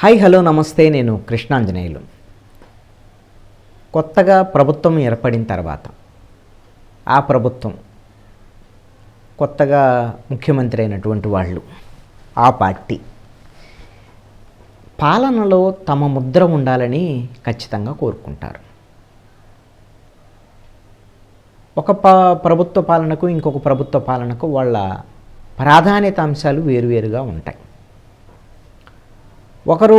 Hi hello నమస్తే. నేను కృష్ణాంజనేయులు. కొత్తగా ప్రభుత్వం ఏర్పడిన తర్వాత ఆ ప్రభుత్వం కొత్తగా ముఖ్యమంత్రి అయినటువంటి వాళ్ళు ఆ పార్టీ పాలనలో తమ ముద్ర ఉండాలని ఖచ్చితంగా కోరుకుంటారు. ఒక ప్రభుత్వ పాలనకు ఇంకొక ప్రభుత్వ పాలనకు వాళ్ళ ప్రాధాన్యత అంశాలు వేరువేరుగా ఉంటాయి. ఒకరు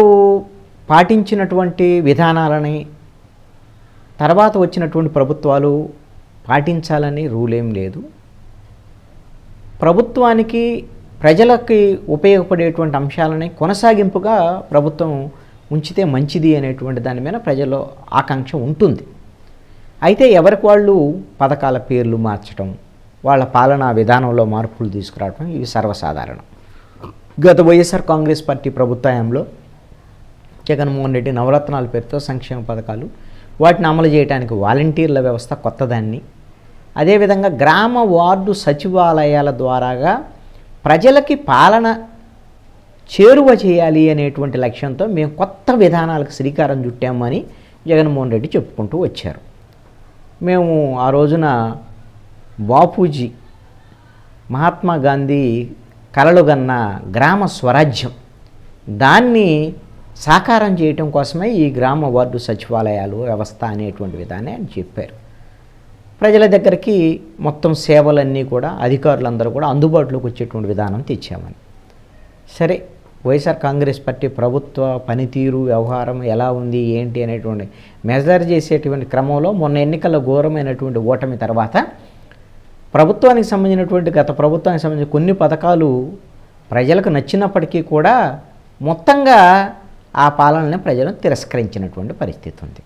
పాటించినటువంటి విధానాలని తర్వాత వచ్చినటువంటి ప్రభుత్వాలు పాటించాలని రూల్ ఏం లేదు. ప్రభుత్వానికి ప్రజలకి ఉపయోగపడేటువంటి అంశాలని కొనసాగింపుగా ప్రభుత్వం ఉంచితే మంచిది అనేటువంటి దాని మీద ప్రజల్లో ఆకాంక్ష ఉంటుంది. అయితే ఎవరికి వాళ్ళు పథకాల పేర్లు మార్చడం, వాళ్ళ పాలనా విధానంలో మార్పులు తీసుకురావడం ఇవి సర్వసాధారణం. గత వైఎస్ఆర్ కాంగ్రెస్ పార్టీ ప్రభుత్వంలో జగన్మోహన్ రెడ్డి నవరత్నాల పేరుతో సంక్షేమ పథకాలు వాటిని అమలు చేయడానికి వాలంటీర్ల వ్యవస్థ కొత్తదాన్ని, అదేవిధంగా గ్రామ వార్డు సచివాలయాల ద్వారాగా ప్రజలకి పాలన చేరువ చేయాలి అనేటువంటి లక్ష్యంతో మేము కొత్త విధానాలకు శ్రీకారం చుట్టామని జగన్మోహన్ రెడ్డి చెప్పుకుంటూ వచ్చారు. మేము ఆ రోజున బాపూజీ మహాత్మా గాంధీ కలలుగన్న గ్రామ స్వరాజ్యం దాన్ని సాకారం చేయటం కోసమే ఈ గ్రామ వార్డు సచివాలయాలు వ్యవస్థ అనేటువంటి విధాన్ని ఆయన చెప్పారు. ప్రజల దగ్గరికి మొత్తం సేవలన్నీ కూడా అధికారులందరూ కూడా అందుబాటులోకి వచ్చేటువంటి విధానం తెచ్చామని. సరే, వైఎస్ఆర్ కాంగ్రెస్ పార్టీ ప్రభుత్వ పనితీరు వ్యవహారం ఎలా ఉంది ఏంటి అనేటువంటి మెజర్ చేసేటువంటి క్రమంలో మొన్న ఎన్నికల్లో ఘోరమైనటువంటి ఓటమి తర్వాత ప్రభుత్వానికి సంబంధించినటువంటి గత ప్రభుత్వానికి సంబంధించిన కొన్ని పథకాలు ప్రజలకు నచ్చినప్పటికీ కూడా మొత్తంగా ఆ పాలనని ప్రజలు తిరస్కరించినటువంటి పరిస్థితి ఉంది.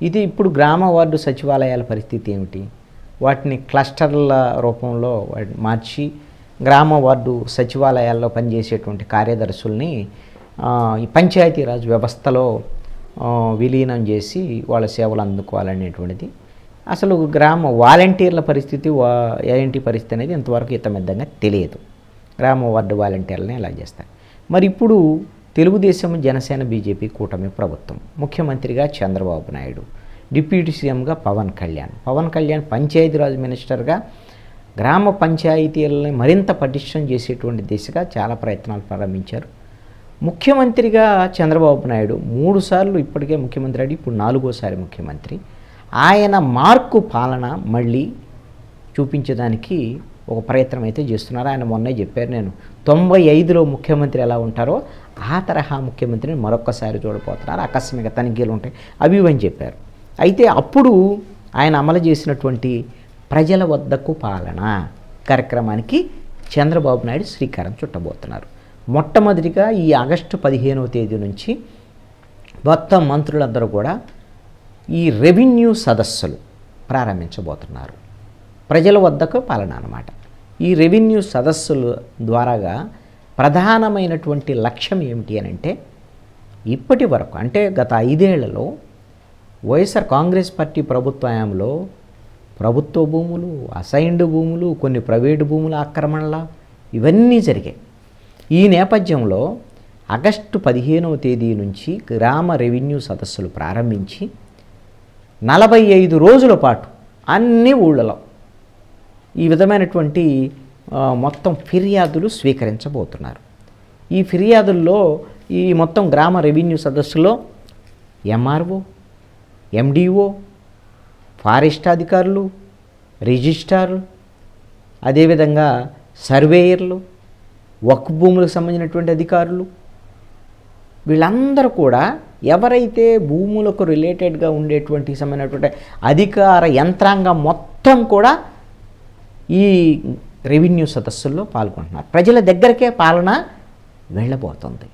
ఇది ఇప్పుడు గ్రామ వార్డు సచివాలయాల పరిస్థితి ఏమిటి? వాటిని క్లస్టర్ల రూపంలో మార్చి గ్రామ వార్డు సచివాలయాల్లో పనిచేసేటువంటి కార్యదర్శుల్ని ఈ పంచాయతీరాజ్ వ్యవస్థలో విలీనం చేసి వాళ్ళ సేవలు అందుకోవాలనేటువంటిది. అసలు గ్రామ వాలంటీర్ల పరిస్థితి ఏంటి పరిస్థితి అనేది ఇంతవరకు ఇతమిద్దంగా తెలియదు. గ్రామ వార్డు వాలంటీర్లని ఎలా చేస్తారు? మరి ఇప్పుడు తెలుగుదేశం, జనసేన, బీజేపీ కూటమి ప్రభుత్వం, ముఖ్యమంత్రిగా చంద్రబాబు నాయుడు, డిప్యూటీ సీఎంగా పవన్ కళ్యాణ్ పంచాయతీరాజ్ మినిస్టర్గా గ్రామ పంచాయతీలని మరింత పటిష్టం చేసేటువంటి దిశగా చాలా ప్రయత్నాలు ప్రారంభించారు. ముఖ్యమంత్రిగా చంద్రబాబు నాయుడు 3 సార్లు ఇప్పటికే ముఖ్యమంత్రి అయ్యి ఇప్పుడు 4వ ముఖ్యమంత్రి. ఆయన మార్కు పాలన మళ్ళీ చూపించడానికి ఒక ప్రయత్నం అయితే చేస్తున్నారు. ఆయన మొన్నే చెప్పారు, నేను 95లో ముఖ్యమంత్రి ఎలా ఉంటారో ఆ తరహా ముఖ్యమంత్రిని మరొక్కసారి చూడబోతున్నారు, ఆకస్మిక తనిఖీలు ఉంటాయి అవి అని చెప్పారు. అయితే అప్పుడు ఆయన అమలు చేసినటువంటి ప్రజల వద్దకు పాలన కార్యక్రమానికి చంద్రబాబు నాయుడు శ్రీకారం చుట్టబోతున్నారు. మొట్టమొదటిగా ఈ ఆగస్టు 15వ తేదీ నుంచి మొత్తం మంత్రులందరూ కూడా ఈ రెవెన్యూ సదస్సులు ప్రారంభించబోతున్నారు. ప్రజల వద్దకు పాలన అన్నమాట. ఈ రెవెన్యూ సదస్సుల ద్వారాగా ప్రధానమైనటువంటి లక్ష్యం ఏమిటి అని అంటే, ఇప్పటి వరకు అంటే గత 5 ఏళ్లలో వైఎస్ఆర్ కాంగ్రెస్ పార్టీ ప్రభుత్వంలో ప్రభుత్వ భూములు, అసైన్డ్ భూములు, కొన్ని ప్రైవేటు భూముల ఆక్రమణల ఇవన్నీ జరిగాయి. ఈ నేపథ్యంలో ఆగస్టు 15వ తేదీ నుంచి గ్రామ రెవెన్యూ సదస్సులు ప్రారంభించి 45 రోజుల పాటు అన్ని ఊళ్ళలో ఈ విధమైనటువంటి మొత్తం ఫిర్యాదులు స్వీకరించబోతున్నారు. ఈ ఫిర్యాదుల్లో ఈ మొత్తం గ్రామ రెవెన్యూ సదస్సులో ఎంఆర్ఓ, ఎండిఓ, ఫారెస్ట్ అధికారులు, రిజిస్ట్రార్లు, అదేవిధంగా సర్వేయర్లు, వక్ఫ్ భూములకు సంబంధించినటువంటి అధికారులు, వీళ్ళందరూ కూడా ఎవరైతే భూములకు రిలేటెడ్గా ఉండేటువంటి సంబంధించినటువంటి అధికార యంత్రాంగం మొత్తం కూడా ఈ రెవెన్యూ సదస్సుల్లో పాల్గొంటున్నారు. ప్రజల దగ్గరకే పాలన వెళ్ళబోతుంది.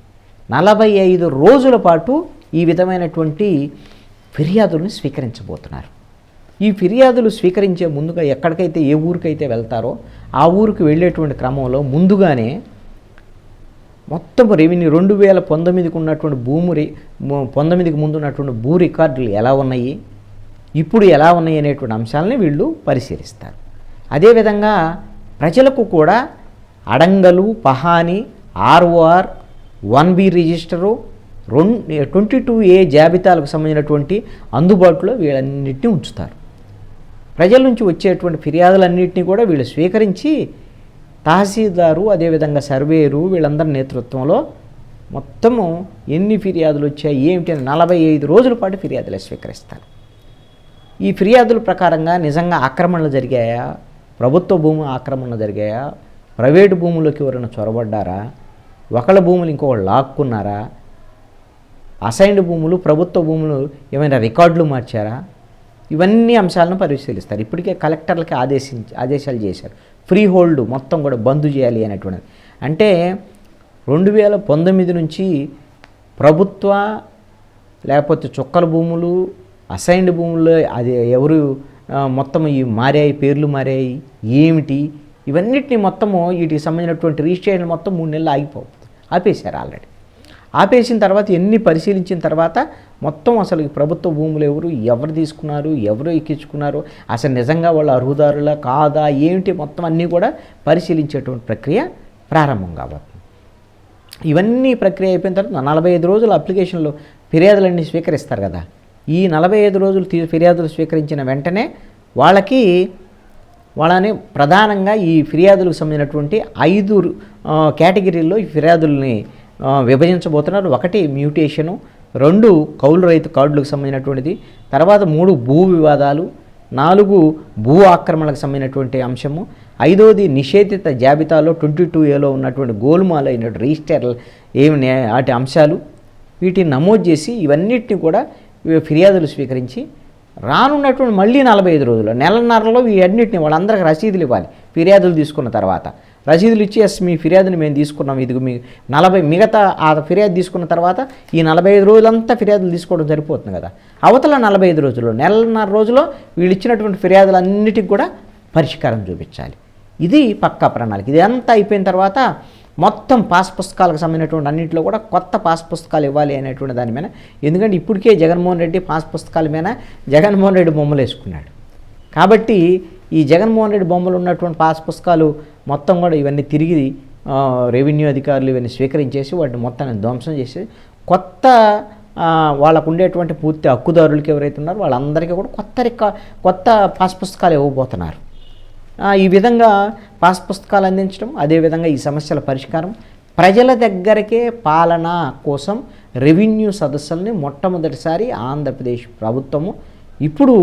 45 రోజుల పాటు ఈ విధమైనటువంటి ఫిర్యాదులను స్వీకరించబోతున్నారు. ఈ ఫిర్యాదులు స్వీకరించే ముందుగా ఎక్కడికైతే ఏ ఊరికైతే వెళ్తారో ఆ ఊరికి వెళ్ళేటువంటి క్రమంలో ముందుగానే మొత్తం రెవెన్యూ 2019కు ఉన్నటువంటి 19కి ముందు ఉన్నటువంటి భూ రికార్డులు ఎలా ఉన్నాయి, ఇప్పుడు ఎలా ఉన్నాయి అనేటువంటి అంశాలని వీళ్ళు పరిశీలిస్తారు. అదేవిధంగా ప్రజలకు కూడా అడంగలు, పహాని, ఆర్ఓఆర్, 1B రిజిస్టరు, 22A జాబితాలకు సంబంధించినటువంటి అందుబాటులో వీళ్ళన్నింటినీ ఉంచుతారు. ప్రజల నుంచి వచ్చేటువంటి ఫిర్యాదులన్నింటినీ కూడా వీళ్ళు స్వీకరించి తహసీల్దారు అదేవిధంగా సర్వేరు వీళ్ళందరి నేతృత్వంలో మొత్తము ఎన్ని ఫిర్యాదులు వచ్చాయి ఏమిటి అని 45 రోజుల పాటు ఫిర్యాదులు స్వీకరిస్తారు. ఈ ఫిర్యాదుల ప్రకారంగా నిజంగా ఆక్రమణలు జరిగాయా, ప్రభుత్వ భూములు ఆక్రమణలు జరిగాయా, ప్రైవేటు భూముల్లోకి ఎవరైనా చొరబడ్డారా, ఒకళ్ళ భూములు ఇంకొకళ్ళు లాక్కున్నారా, అసైన్డ్ భూములు ప్రభుత్వ భూములు ఏమైనా రికార్డులు మార్చారా, ఇవన్నీ అంశాలను పరిశీలిస్తారు. ఇప్పటికే కలెక్టర్లకి ఆదేశాలు చేశారు. ఫ్రీ హోల్డ్ మొత్తం కూడా బంద్ చేయాలి అనేటువంటిది. అంటే 2019 నుంచి ప్రభుత్వ లేకపోతే చుక్కల భూములు అసైన్డ్ భూములు అది ఎవరు మొత్తం ఈ మారాయి, పేర్లు మారాయి ఏమిటి, ఇవన్నిటిని మొత్తము వీటికి సంబంధించినటువంటి రిజిస్ట్రేషన్ మొత్తం 3 నెలలు ఆపేశారు ఆల్రెడీ. ఆపేసిన తర్వాత ఎన్ని పరిశీలించిన తర్వాత మొత్తం అసలు ఈ ప్రభుత్వ భూములు ఎవరు తీసుకున్నారు, ఎవరు ఎక్కించుకున్నారు, అసలు నిజంగా వాళ్ళు అర్హుదారులా కాదా ఏమిటి మొత్తం అన్నీ కూడా పరిశీలించేటువంటి ప్రక్రియ ప్రారంభం కాబట్టి ఇవన్నీ ప్రక్రియ అయిపోయిన తర్వాత 45 రోజుల అప్లికేషన్లు ఫిర్యాదులన్నీ స్వీకరిస్తారు కదా. ఈ 45 రోజులు ఫిర్యాదులు స్వీకరించిన వెంటనే వాళ్ళని ప్రధానంగా ఈ ఫిర్యాదులకు సంబంధించినటువంటి 5 కేటగిరీల్లో ఈ ఫిర్యాదుల్ని విభజించబోతున్నారు. 1 మ్యూటేషను, 2 కౌలు రైతు కార్డులకు సంబంధించినటువంటిది, తర్వాత 3 భూ వివాదాలు, 4 భూ ఆక్రమణలకు సంబంధించినటువంటి అంశము, 5వది నిషేధిత జాబితాలో 22Aలో ఉన్నటువంటి గోల్మాల్ అయినటువంటి రిజిస్టర్లు వాటి అంశాలు. వీటిని నమోదు చేసి ఇవన్నిటిని కూడా ఫిర్యాదులు స్వీకరించి రానున్నటువంటి మళ్ళీ 45 రోజులు నెలన్నరలో వీటన్నిటిని వాళ్ళందరికీ రసీదులు ఇవ్వాలి. ఫిర్యాదులు తీసుకున్న తర్వాత రసీదులు ఇచ్చి మీ ఫిర్యాదుని మేము తీసుకున్నాం, ఇది మీ 40 మిగతా ఆ ఫిర్యాదు తీసుకున్న తర్వాత ఈ 45 రోజులంతా ఫిర్యాదులు తీసుకోవడం సరిపోతుంది కదా. అవతల 45 రోజుల్లో నెలన్నర రోజులో వీళ్ళు ఇచ్చినటువంటి ఫిర్యాదులన్నిటికి కూడా పరిష్కారం చూపించాలి. ఇది పక్కా ప్రణాళిక. ఇది అంతా అయిపోయిన తర్వాత మొత్తం పాస్ పుస్తకాలకు సంబంధించినటువంటి అన్నింటిలో కూడా కొత్త పాస్ పుస్తకాలు ఇవ్వాలి అనేటువంటి దాని మీద, ఎందుకంటే ఇప్పటికే జగన్మోహన్ రెడ్డి పాస్ పుస్తకాల మీద జగన్మోహన్ రెడ్డి బొమ్మలు వేసుకున్నాడు కాబట్టి ఈ జగన్మోహన్ రెడ్డి బొమ్మలు ఉన్నటువంటి పాస్ పుస్తకాలు మొత్తం కూడా ఇవన్నీ తిరిగి రెవెన్యూ అధికారులు ఇవన్నీ స్వీకరించేసి వాటిని మొత్తాన్ని ధ్వంసం చేసి కొత్త వాళ్ళకు ఉండేటువంటి పూర్తి హక్కుదారులకి ఎవరైతే ఉన్నారో వాళ్ళందరికీ కూడా కొత్త పాస్ పుస్తకాలు ఇవ్వబోతున్నారు. ఈ విధంగా పాస్ పుస్తకాలు అందించడం, అదేవిధంగా ఈ సమస్యల పరిష్కారం, ప్రజల దగ్గరకే పాలన కోసం రెవెన్యూ సదస్సుల్ని మొట్టమొదటిసారి ఆంధ్రప్రదేశ్ ప్రభుత్వము ఇప్పుడు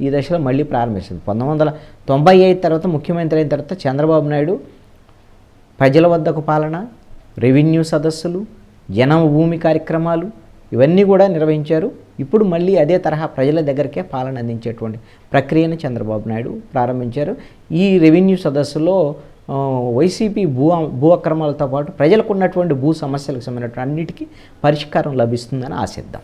ఈ దశలో మళ్ళీ ప్రారంభించింది. 1995 తర్వాత ముఖ్యమంత్రి అయిన తర్వాత చంద్రబాబు నాయుడు ప్రజల వద్దకు పాలన, రెవెన్యూ సదస్సులు, జనభూమి కార్యక్రమాలు ఇవన్నీ కూడా నిర్వహించారు. ఇప్పుడు మళ్ళీ అదే తరహా ప్రజల దగ్గరికే పాలన అందించేటువంటి ప్రక్రియను చంద్రబాబు నాయుడు ప్రారంభించారు. ఈ రెవెన్యూ సదస్సులో వైసీపీ భూ అక్రమాలతో పాటు ప్రజలకు ఉన్నటువంటి భూ సమస్యలకు సంబంధించిన అన్నిటికీ పరిష్కారం లభిస్తుందని ఆశిద్దాం.